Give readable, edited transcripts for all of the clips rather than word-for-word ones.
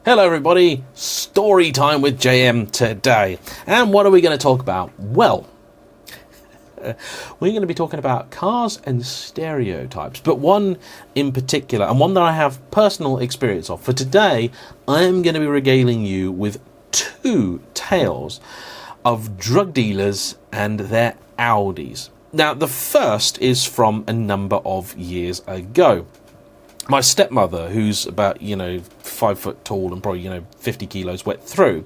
Hello everybody, story time with JayEmm today. And what are we going to talk about? Well, we're going to be talking about cars and stereotypes, but one in particular, and one that I have personal experience of. For today, I am going to be regaling you with two tales of drug dealers and their Audis. Now, the first is from a number of years ago. My stepmother, who's about, 5 foot tall and probably, 50 kilos wet through,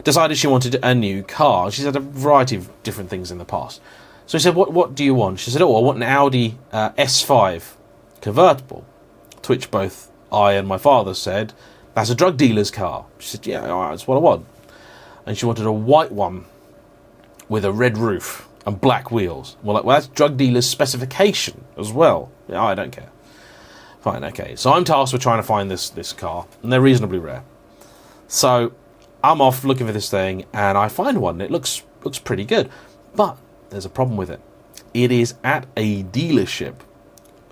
decided she wanted a new car. She's had a variety of different things in the past. So he said, what do you want? She said, I want an Audi S5 convertible. To which both I and my father said, that's a drug dealer's car. She said, yeah, all right, that's what I want. And she wanted a white one with a red roof and black wheels. Well, that's drug dealer's specification as well. Yeah, I don't care. Fine, okay. So I'm tasked with trying to find this car, and they're reasonably rare. So I'm off looking for this thing, and I find one. It looks pretty good, but there's a problem with it. It is at a dealership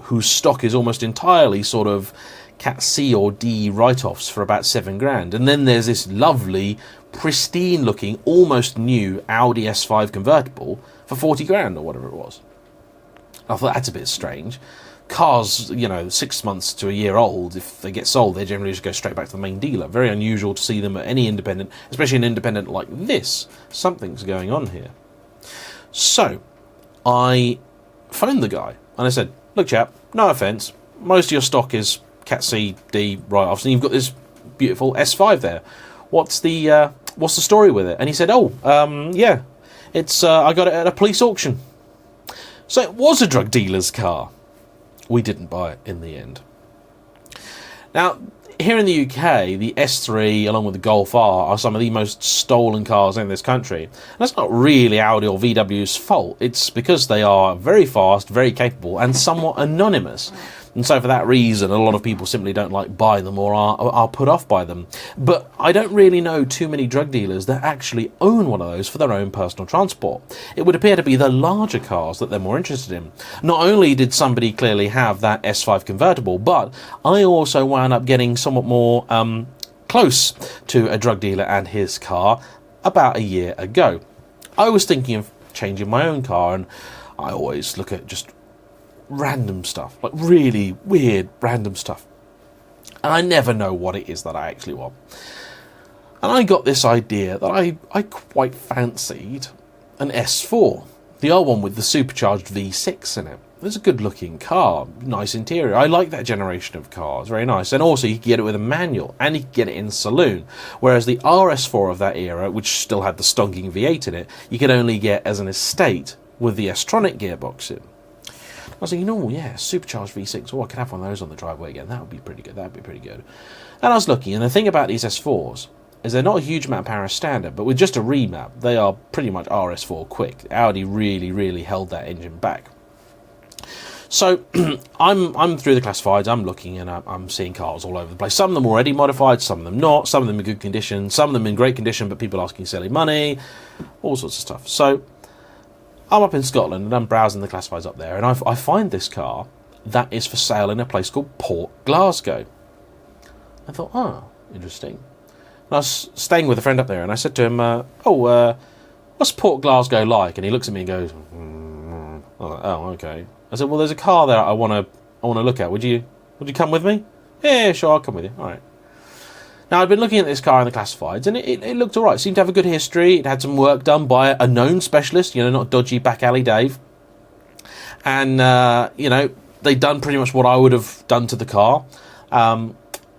whose stock is almost entirely sort of Cat C or D write-offs for about $7,000, and then there's this lovely, pristine-looking, almost new Audi S5 convertible for $40,000 or whatever it was. I thought that's a bit strange. Cars, 6 months to a year old, if they get sold, they generally just go straight back to the main dealer. Very unusual to see them at any independent, especially an independent like this. Something's going on here. So, I phoned the guy, and I said, look chap, no offence, most of your stock is Cat C, D write-offs, and you've got this beautiful S5 there. What's the story with it? And he said, yeah, it's I got it at a police auction. So it was a drug dealer's car. We didn't buy it in the end. Now, here in the UK, the S3, along with the Golf R, are some of the most stolen cars in this country. And that's not really Audi or VW's fault. It's because they are very fast, very capable, and somewhat anonymous. And so for that reason, a lot of people simply don't like buying them or are put off by them. But I don't really know too many drug dealers that actually own one of those for their own personal transport. It would appear to be the larger cars that they're more interested in. Not only did somebody clearly have that S5 convertible, but I also wound up getting somewhat more close to a drug dealer and his car about a year ago. I was thinking of changing my own car, and I always look at just random stuff, like really weird random stuff, and I never know what it is that I actually want. And I got this idea that I quite fancied an S4, the old one with the supercharged V6 in it. It's a good looking car, nice interior. I like that generation of cars, very nice. And also you could get it with a manual, and you could get it in saloon, whereas the RS4 of that era, which still had the stonking V8 in it, you could only get as an estate with the S-tronic gearbox in. I was thinking, yeah, supercharged V6. I could have one of those on the driveway again. That would be pretty good. That would be pretty good. And I was looking, and the thing about these S4s is they're not a huge amount of power as standard, but with just a remap, they are pretty much RS4 quick. Audi really, really held that engine back. So I'm through the classifieds. I'm looking, and I'm seeing cars all over the place. Some of them already modified, some of them not. Some of them in good condition, some of them in great condition, but people asking silly money, all sorts of stuff. So I'm up in Scotland, and I'm browsing the classifieds up there, and I find this car that is for sale in a place called Port Glasgow. I thought, interesting. And I was staying with a friend up there, and I said to him, what's Port Glasgow like? And he looks at me and goes, I'm like, oh, okay. I said, well, there's a car there I want to look at. Would you come with me? Yeah, sure, I'll come with you. All right. Now, I'd been looking at this car in the classifieds, and it looked all right. It seemed to have a good history. It had some work done by a known specialist, not dodgy back alley Dave. And, they'd done pretty much what I would have done to the car. It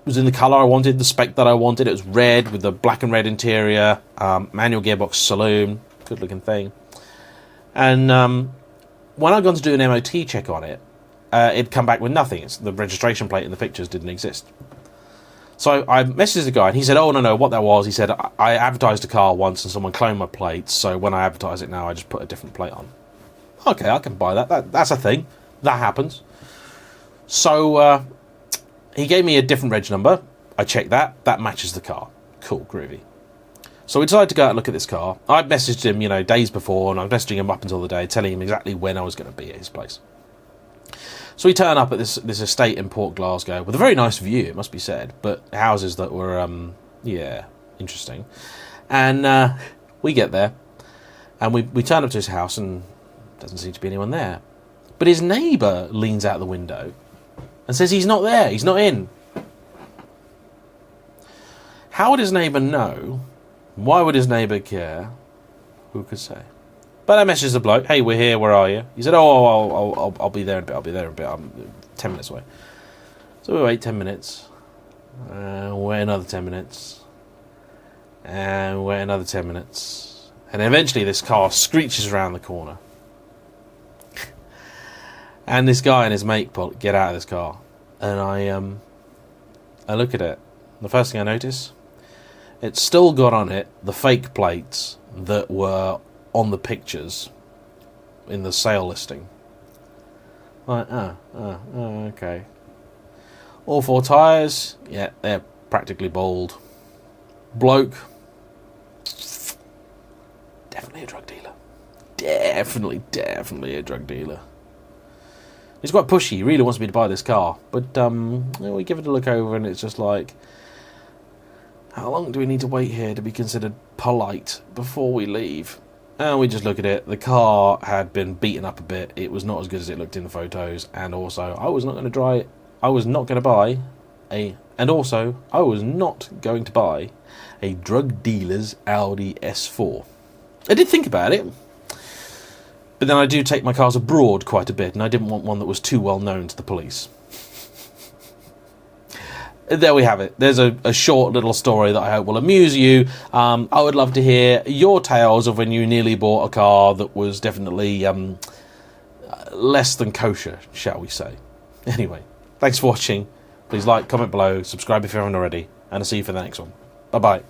was in the colour I wanted, the spec that I wanted. It was red with the black and red interior, manual gearbox saloon, good looking thing. And when I'd gone to do an MOT check on it, it'd come back with nothing. The registration plate in the pictures didn't exist. So I messaged the guy, and he said, oh, no, what that was, he said, I advertised a car once and someone cloned my plates, so when I advertise it now, I just put a different plate on. Okay, I can buy that. That's a thing. That happens. So he gave me a different reg number. I checked that. That matches the car. Cool, groovy. So we decided to go out and look at this car. I messaged him, days before, and I was messaging him up until the day, telling him exactly when I was going to be at his place. So we turn up at this estate in Port Glasgow with a very nice view, it must be said, but houses that were Yeah, interesting. And we get there, and we turn up to his house, and doesn't seem to be anyone there. But his neighbour leans out the window and says he's not there, he's not in. How would his neighbour know? Why would his neighbour care? Who could say? But I messaged the bloke, hey, we're here, where are you? He said, I'll be there in a bit, I'm 10 minutes away. So we wait 10 minutes, wait another 10 minutes, and wait another 10 minutes. And eventually this car screeches around the corner. And this guy and his mate get out of this car. And I look at it. The first thing I notice, it's still got on it the fake plates that were on the pictures in the sale listing. Like, okay. All 4 tyres, yeah, they're practically bald. Bloke, definitely a drug dealer. Definitely a drug dealer. He's quite pushy. He really wants me to buy this car. But we give it a look over, and it's just like, how long do we need to wait here to be considered polite before we leave? And we just look at it. The car had been beaten up a bit. It was not as good as it looked in the photos. And also, I was not going to buy a drug dealer's Audi S4. I did think about it. But then I do take my cars abroad quite a bit, and I didn't want one that was too well known to the police. There we have it. There's a short little story that I hope will amuse you. I would love to hear your tales of when you nearly bought a car that was definitely less than kosher, shall we say. Anyway, thanks for watching. Please like, comment below, subscribe if you haven't already, and I'll see you for the next one. Bye-bye.